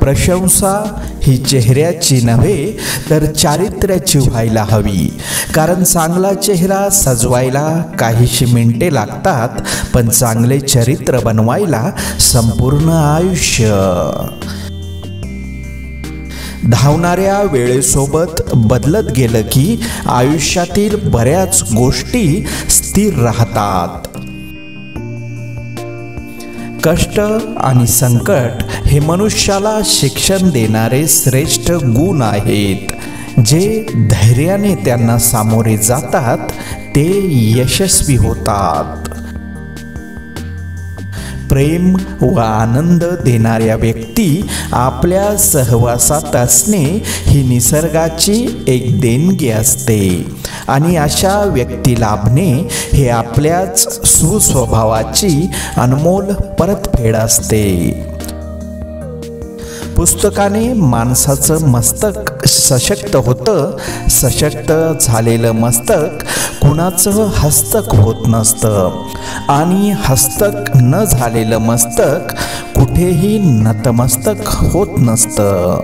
प्रशंसा ही चेहऱ्याची नव्हे तर चारित्र्याची व्हायला हवी, कारण चांगला चेहरा सजवायला काहीशी मिनिटे लागतात, पण चांगले चरित्र बनवायला संपूर्ण आयुष्य. धावणाऱ्या वेळेसोबत बदलत गेलं की आयुष्यातील बऱ्याच गोष्टी स्थिर राहतात. कष्ट आणि संकट हे मनुष्याला शिक्षण देणारे श्रेष्ठ गुण आहेत. जे धैर्याने त्यांना सामोरे जातात ते यशस्वी होतात. प्रेम व आनंद देणाऱ्या व्यक्ती आपल्या सहवासात असणे ही निसर्गाची एक देणगी असते आणि अशा व्यक्ती लाभणे हे आपल्याच सुस्वभावाची अनमोल परतफेड असते. पुस्तकाने माणसाचं मस्तक सशक्त होतं. सशक्त झालेलं मस्तक कुणाचं हस्तक होत नसतं आणि हस्तक न झालेलं मस्तक कुठेही नतमस्तक होत नसतं.